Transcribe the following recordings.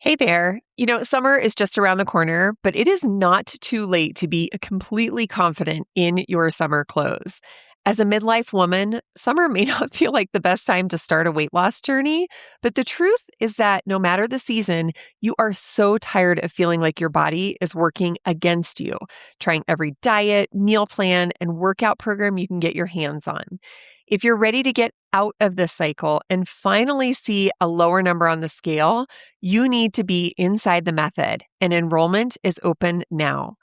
Hey there. Summer is just around the corner, but it is not too late to be completely confident in your summer clothes. As a midlife woman, summer may not feel like the best time to start a weight loss journey, but the truth is that no matter the season, you are so tired of feeling like your body is working against you, trying every diet, meal plan, and workout program you can get your hands on. If you're ready to get out of this cycle and finally see a lower number on the scale, you need to be inside the method, and enrollment is open now.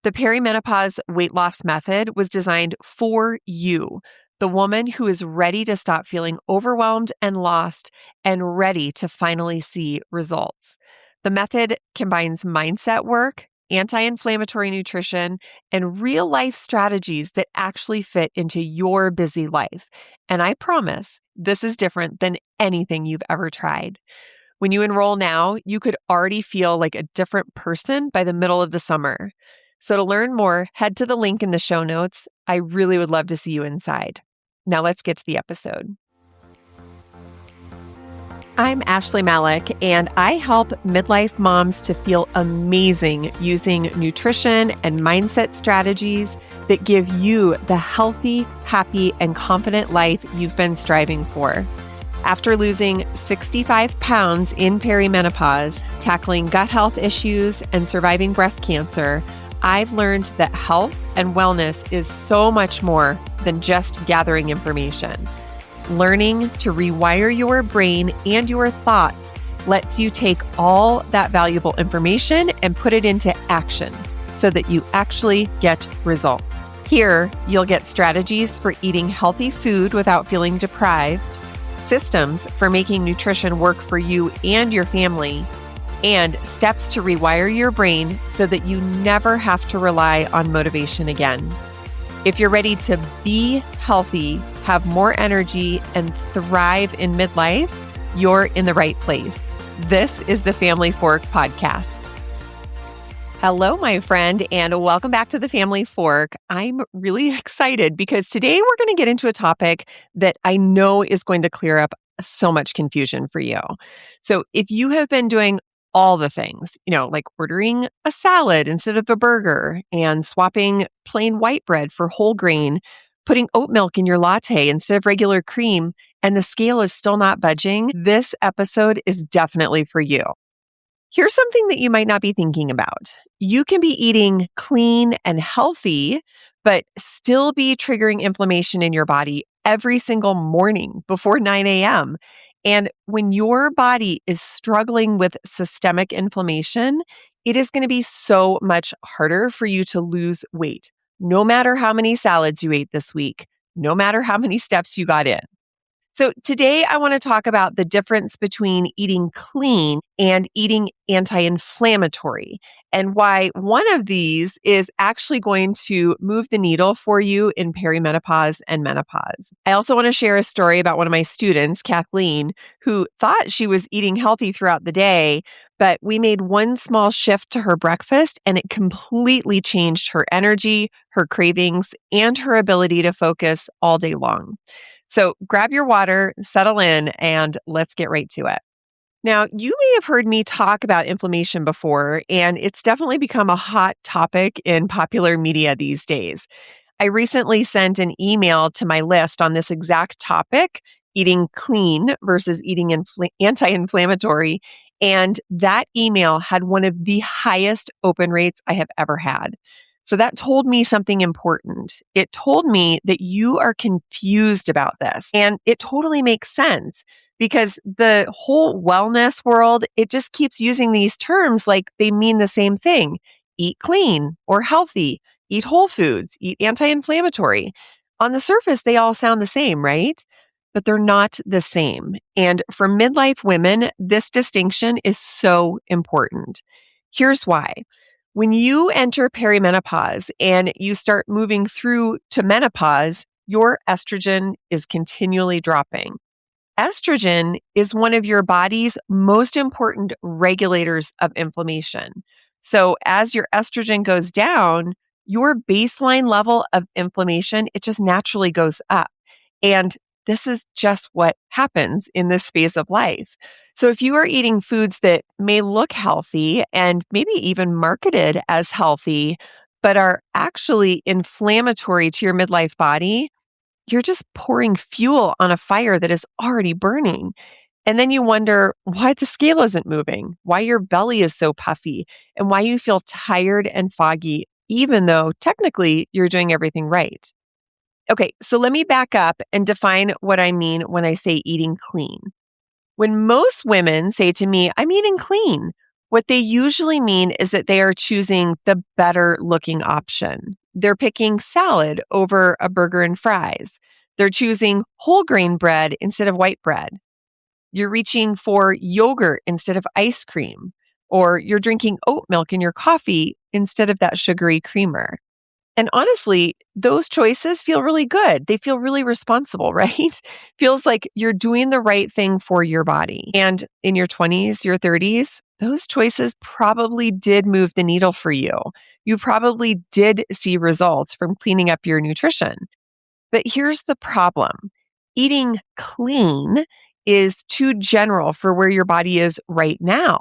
The perimenopause weight loss method was designed for you, the woman who is ready to stop feeling overwhelmed and lost and ready to finally see results. The method combines mindset work, anti-inflammatory nutrition, and real life strategies that actually fit into your busy life. And I promise this is different than anything you've ever tried. When you enroll now, you could already feel like a different person by the middle of the summer. So to learn more, head to the link in the show notes. I really would love to see you inside. Now let's get to the episode. I'm Ashley Malik, and I help midlife moms to feel amazing using nutrition and mindset strategies that give you the healthy, happy, and confident life you've been striving for. After losing 65 pounds in perimenopause, tackling gut health issues, and surviving breast cancer, I've learned that health and wellness is so much more than just gathering information. Learning to rewire your brain and your thoughts lets you take all that valuable information and put it into action so that you actually get results. Here, you'll get strategies for eating healthy food without feeling deprived, systems for making nutrition work for you and your family, and steps to rewire your brain so that you never have to rely on motivation again. If you're ready to be healthy, have more energy, and thrive in midlife, you're in the right place. This is the Family Fork Podcast. Hello, my friend, and welcome back to the Family Fork. I'm really excited because today we're going to get into a topic that I know is going to clear up so much confusion for you. So if you have been doing all the things, like ordering a salad instead of a burger and swapping plain white bread for whole grain, putting oat milk in your latte instead of regular cream, and the scale is still not budging, this episode is definitely for you. Here's something that you might not be thinking about. You can be eating clean and healthy, but still be triggering inflammation in your body every single morning before 9 a.m. And when your body is struggling with systemic inflammation, it is going to be so much harder for you to lose weight, no matter how many salads you ate this week, no matter how many steps you got in. So today I want to talk about the difference between eating clean and eating anti-inflammatory and why one of these is actually going to move the needle for you in perimenopause and menopause. I also want to share a story about one of my students, Kathleen, who thought she was eating healthy throughout the day, but we made one small shift to her breakfast and it completely changed her energy, her cravings, and her ability to focus all day long. So grab your water, settle in, and let's get right to it. Now, you may have heard me talk about inflammation before, and it's definitely become a hot topic in popular media these days. I recently sent an email to my list on this exact topic, eating clean versus eating anti-inflammatory, and that email had one of the highest open rates I have ever had. So that told me something important. It told me that you are confused about this. And it totally makes sense because the whole wellness world, it just keeps using these terms like they mean the same thing. Eat clean or healthy, eat whole foods, eat anti-inflammatory. On the surface, they all sound the same, right? But they're not the same. And for midlife women, this distinction is so important. Here's why. When you enter perimenopause and you start moving through to menopause, your estrogen is continually dropping. Estrogen is one of your body's most important regulators of inflammation. So as your estrogen goes down, your baseline level of inflammation, it just naturally goes up. And this is just what happens in this phase of life. So if you are eating foods that may look healthy and maybe even marketed as healthy, but are actually inflammatory to your midlife body, you're just pouring fuel on a fire that is already burning. And then you wonder why the scale isn't moving, why your belly is so puffy, and why you feel tired and foggy, even though technically you're doing everything right. Okay, so let me back up and define what I mean when I say eating clean. When most women say to me, I'm eating clean, what they usually mean is that they are choosing the better looking option. They're picking salad over a burger and fries. They're choosing whole grain bread instead of white bread. You're reaching for yogurt instead of ice cream, or you're drinking oat milk in your coffee instead of that sugary creamer. And honestly, those choices feel really good. They feel really responsible, right? Feels like you're doing the right thing for your body. And in your 20s, your 30s, those choices probably did move the needle for you. You probably did see results from cleaning up your nutrition. But here's the problem. Eating clean is too general for where your body is right now.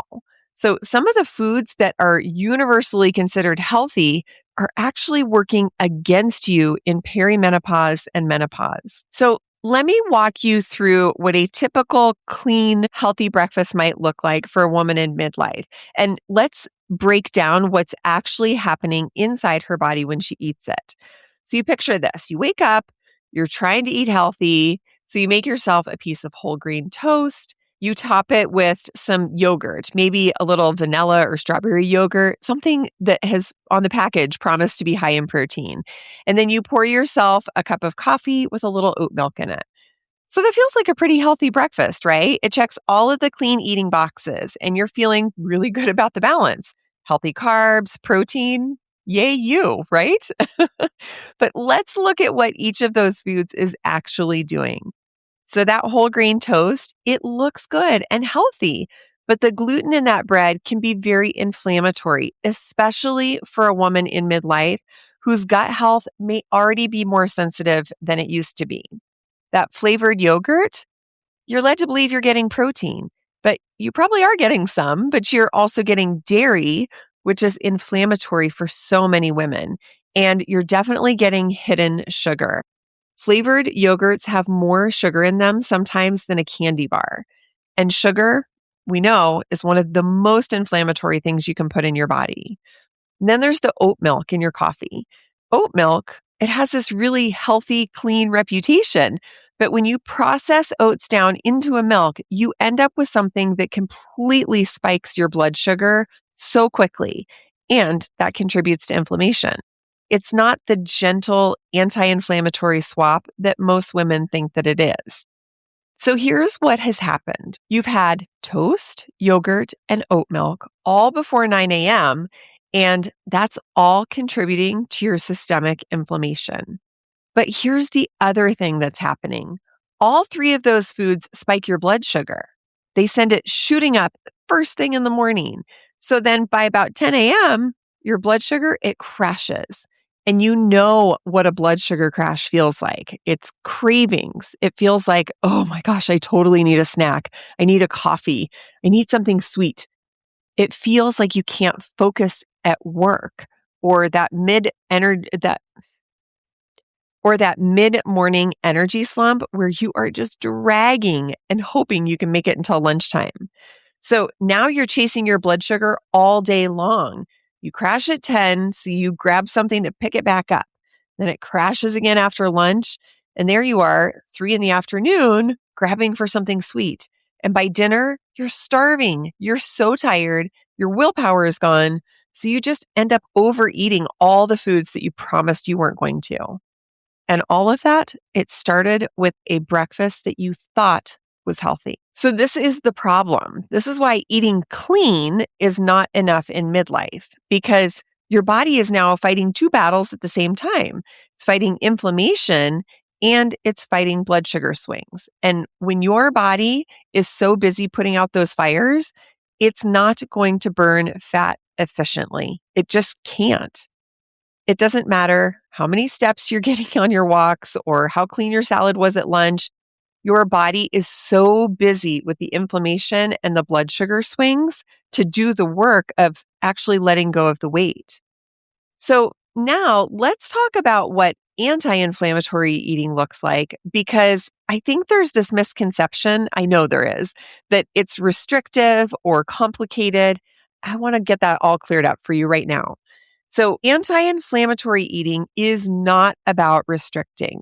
So some of the foods that are universally considered healthy are actually working against you in perimenopause and menopause. So let me walk you through what a typical clean, healthy breakfast might look like for a woman in midlife. And let's break down what's actually happening inside her body when she eats it. So you picture this. You wake up, you're trying to eat healthy. So you make yourself a piece of whole grain toast. You top it with some yogurt, maybe a little vanilla or strawberry yogurt, something that has on the package promised to be high in protein. And then you pour yourself a cup of coffee with a little oat milk in it. So that feels like a pretty healthy breakfast, right? It checks all of the clean eating boxes and you're feeling really good about the balance. Healthy carbs, protein, yay you, right? But let's look at what each of those foods is actually doing. So that whole grain toast, it looks good and healthy, but the gluten in that bread can be very inflammatory, especially for a woman in midlife whose gut health may already be more sensitive than it used to be. That flavored yogurt, you're led to believe you're getting protein, but you probably are getting some, but you're also getting dairy, which is inflammatory for so many women. And you're definitely getting hidden sugar. Flavored yogurts have more sugar in them sometimes than a candy bar. And sugar, we know, is one of the most inflammatory things you can put in your body. And then there's the oat milk in your coffee. Oat milk, it has this really healthy, clean reputation. But when you process oats down into a milk, you end up with something that completely spikes your blood sugar so quickly. And that contributes to inflammation. It's not the gentle anti-inflammatory swap that most women think that it is. So here's what has happened. You've had toast, yogurt, and oat milk all before 9 a.m., and that's all contributing to your systemic inflammation. But here's the other thing that's happening. All three of those foods spike your blood sugar. They send it shooting up first thing in the morning. So then by about 10 a.m., your blood sugar, it crashes. And you know what a blood sugar crash feels like. It's cravings. It feels like, oh my gosh, I totally need a snack. I need a coffee. I need something sweet. It feels like you can't focus at work or that mid-morning energy slump where you are just dragging and hoping you can make it until lunchtime. So now you're chasing your blood sugar all day long. You crash at 10, so you grab something to pick it back up. Then it crashes again after lunch. And there you are, 3 in the afternoon, grabbing for something sweet. And by dinner, you're starving. You're so tired. Your willpower is gone. So you just end up overeating all the foods that you promised you weren't going to. And all of that, it started with a breakfast that you thought was healthy. So this is the problem. This is why eating clean is not enough in midlife, because your body is now fighting two battles at the same time. It's fighting inflammation and it's fighting blood sugar swings. And when your body is so busy putting out those fires, it's not going to burn fat efficiently. It just can't. It doesn't matter how many steps you're getting on your walks or how clean your salad was at lunch. Your body is so busy with the inflammation and the blood sugar swings to do the work of actually letting go of the weight. So now let's talk about what anti-inflammatory eating looks like, because I think there's this misconception, I know there is, that it's restrictive or complicated. I want to get that all cleared up for you right now. So anti-inflammatory eating is not about restricting.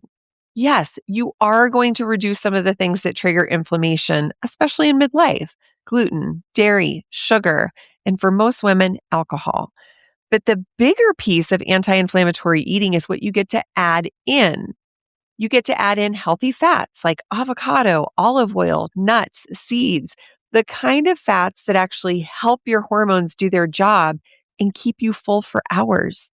Yes, you are going to reduce some of the things that trigger inflammation, especially in midlife: gluten, dairy, sugar, and for most women, alcohol. But the bigger piece of anti-inflammatory eating is what you get to add in. You get to add in healthy fats like avocado, olive oil, nuts, seeds, the kind of fats that actually help your hormones do their job and keep you full for hours.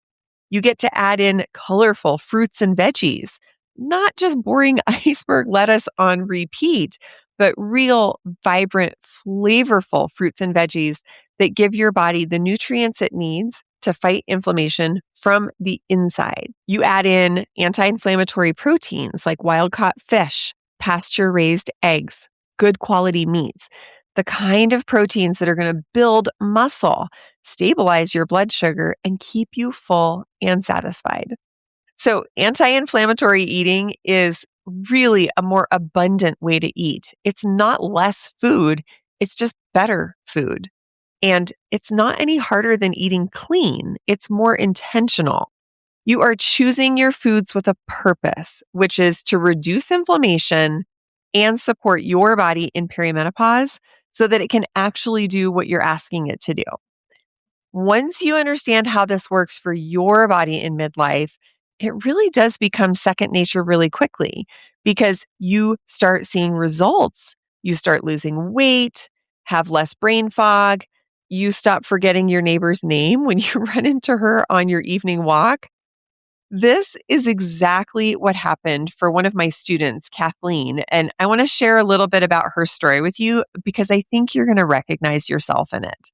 You get to add in colorful fruits and veggies, not just boring iceberg lettuce on repeat, but real, vibrant, flavorful fruits and veggies that give your body the nutrients it needs to fight inflammation from the inside. You add in anti-inflammatory proteins like wild-caught fish, pasture-raised eggs, good quality meats, the kind of proteins that are going to build muscle, stabilize your blood sugar, and keep you full and satisfied. So anti-inflammatory eating is really a more abundant way to eat. It's not less food, it's just better food. And it's not any harder than eating clean. It's more intentional. You are choosing your foods with a purpose, which is to reduce inflammation and support your body in perimenopause so that it can actually do what you're asking it to do. Once you understand how this works for your body in midlife, it really does become second nature really quickly because you start seeing results. You start losing weight, have less brain fog. You stop forgetting your neighbor's name when you run into her on your evening walk. This is exactly what happened for one of my students, Kathleen. And I want to share a little bit about her story with you because I think you're going to recognize yourself in it.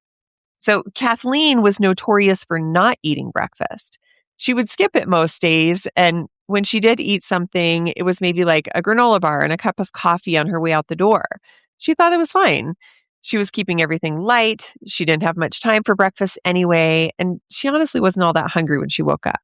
So Kathleen was notorious for not eating breakfast. She would skip it most days. And when she did eat something, it was maybe like a granola bar and a cup of coffee on her way out the door. She thought it was fine. She was keeping everything light. She didn't have much time for breakfast anyway. And she honestly wasn't all that hungry when she woke up.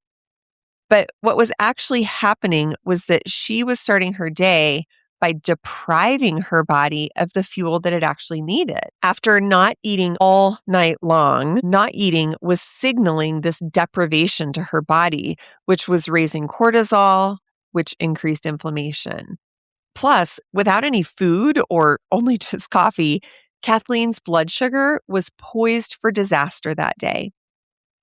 But what was actually happening was that she was starting her day by depriving her body of the fuel that it actually needed. After not eating all night long, not eating was signaling this deprivation to her body, which was raising cortisol, which increased inflammation. Plus, without any food or only just coffee, Kathleen's blood sugar was poised for disaster that day.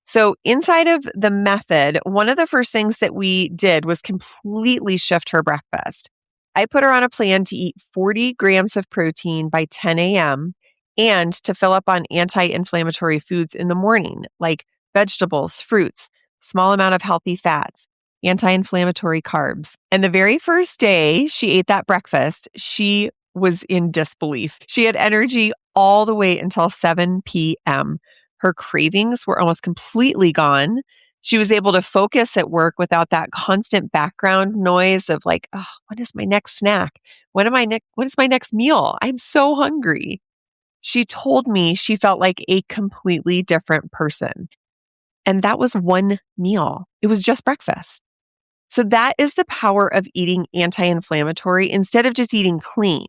So inside of the method, one of the first things that we did was completely shift her breakfast. I put her on a plan to eat 40 grams of protein by 10 a.m. and to fill up on anti-inflammatory foods in the morning, like vegetables, fruits, small amount of healthy fats, anti-inflammatory carbs. And the very first day she ate that breakfast, she was in disbelief. She had energy all the way until 7 p.m. Her cravings were almost completely gone. She was able to focus at work without that constant background noise of like, oh, when is my next snack? When is my next meal? I'm so hungry. She told me she felt like a completely different person. And that was one meal. It was just breakfast. So that is the power of eating anti-inflammatory instead of just eating clean.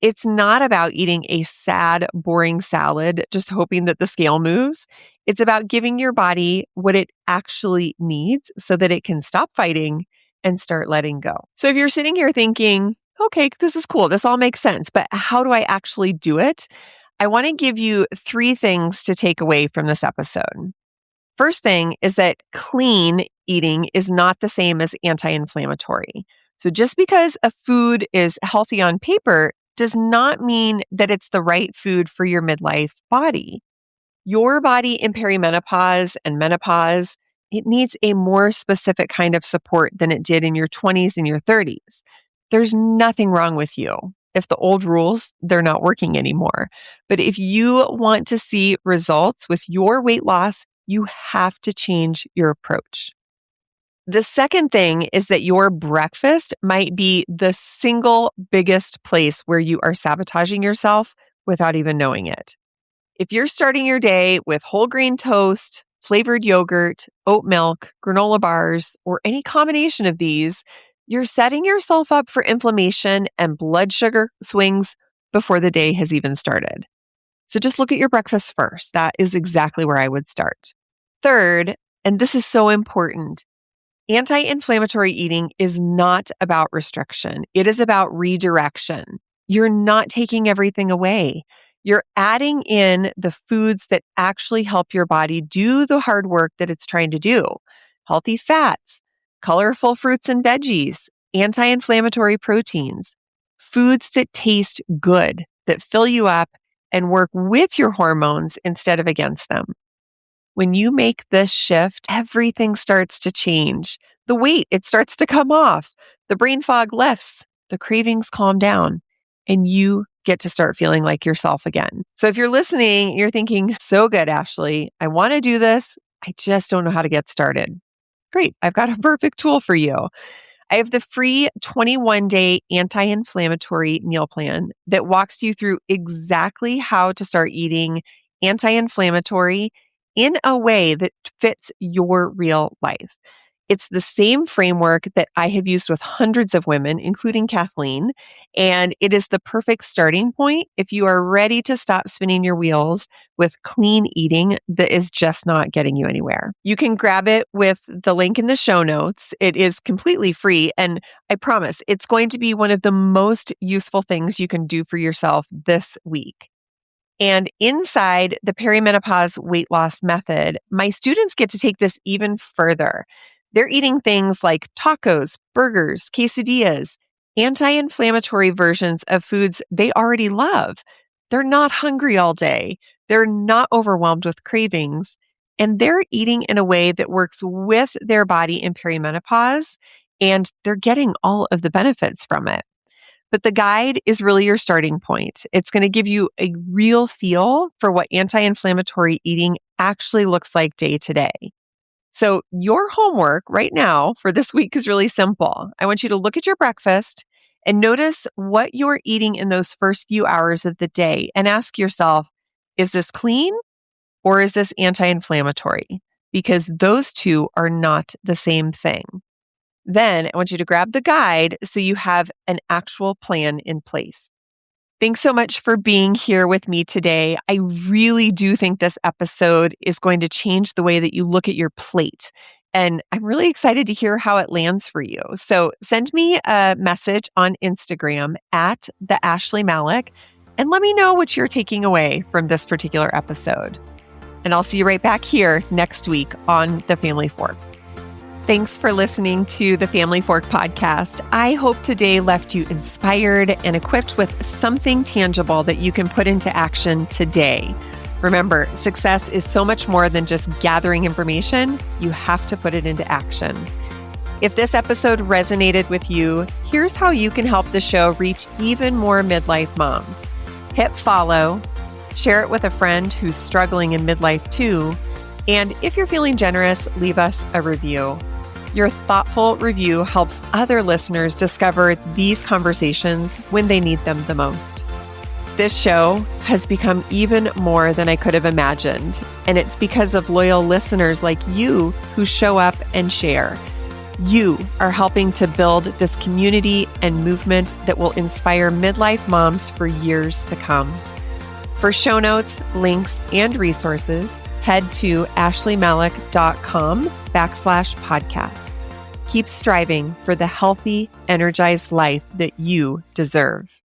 It's not about eating a sad, boring salad, just hoping that the scale moves. It's about giving your body what it actually needs so that it can stop fighting and start letting go. So if you're sitting here thinking, okay, this is cool, this all makes sense, but how do I actually do it? I want to give you 3 things to take away from this episode. First thing is that clean eating is not the same as anti-inflammatory. So just because a food is healthy on paper does not mean that it's the right food for your midlife body. Your body in perimenopause and menopause, it needs a more specific kind of support than it did in your 20s and your 30s. There's nothing wrong with you. If the old rules, they're not working anymore. But if you want to see results with your weight loss, you have to change your approach. The second thing is that your breakfast might be the single biggest place where you are sabotaging yourself without even knowing it. If you're starting your day with whole grain toast, flavored yogurt, oat milk, granola bars, or any combination of these, you're setting yourself up for inflammation and blood sugar swings before the day has even started. So just look at your breakfast first. That is exactly where I would start. Third, and this is so important, anti-inflammatory eating is not about restriction. It is about redirection. You're not taking everything away. You're adding in the foods that actually help your body do the hard work that it's trying to do. Healthy fats, colorful fruits and veggies, anti-inflammatory proteins, foods that taste good, that fill you up and work with your hormones instead of against them. When you make this shift, everything starts to change. The weight, it starts to come off. The brain fog lifts. The cravings calm down. And you get to start feeling like yourself again. So if you're listening, you're thinking, so good, Ashley. I want to do this. I just don't know how to get started. Great. I've got a perfect tool for you. I have the free 21-day anti-inflammatory meal plan that walks you through exactly how to start eating anti-inflammatory in a way that fits your real life. It's the same framework that I have used with hundreds of women, including Kathleen, and it is the perfect starting point if you are ready to stop spinning your wheels with clean eating that is just not getting you anywhere. You can grab it with the link in the show notes. It is completely free, and I promise it's going to be one of the most useful things you can do for yourself this week. And inside the perimenopause weight loss method, my students get to take this even further. They're eating things like tacos, burgers, quesadillas, anti-inflammatory versions of foods they already love. They're not hungry all day. They're not overwhelmed with cravings. And they're eating in a way that works with their body in perimenopause, and they're getting all of the benefits from it. But the guide is really your starting point. It's going to give you a real feel for what anti-inflammatory eating actually looks like day to day. So your homework right now for this week is really simple. I want you to look at your breakfast and notice what you're eating in those first few hours of the day and ask yourself, is this clean or is this anti-inflammatory? Because those two are not the same thing. Then I want you to grab the guide so you have an actual plan in place. Thanks so much for being here with me today. I really do think this episode is going to change the way that you look at your plate. And I'm really excited to hear how it lands for you. So send me a message on Instagram at the Ashley Malik and let me know what you're taking away from this particular episode. And I'll see you right back here next week on The Family Fork. Thanks for listening to the Family Fork podcast. I hope today left you inspired and equipped with something tangible that you can put into action today. Remember, success is so much more than just gathering information. You have to put it into action. If this episode resonated with you, here's how you can help the show reach even more midlife moms. Hit follow, share it with a friend who's struggling in midlife too, and if you're feeling generous, leave us a review. Your thoughtful review helps other listeners discover these conversations when they need them the most. This show has become even more than I could have imagined, and it's because of loyal listeners like you who show up and share. You are helping to build this community and movement that will inspire midlife moms for years to come. For show notes, links, and resources, head to ashleymalik.com/podcast. Keep striving for the healthy, energized life that you deserve.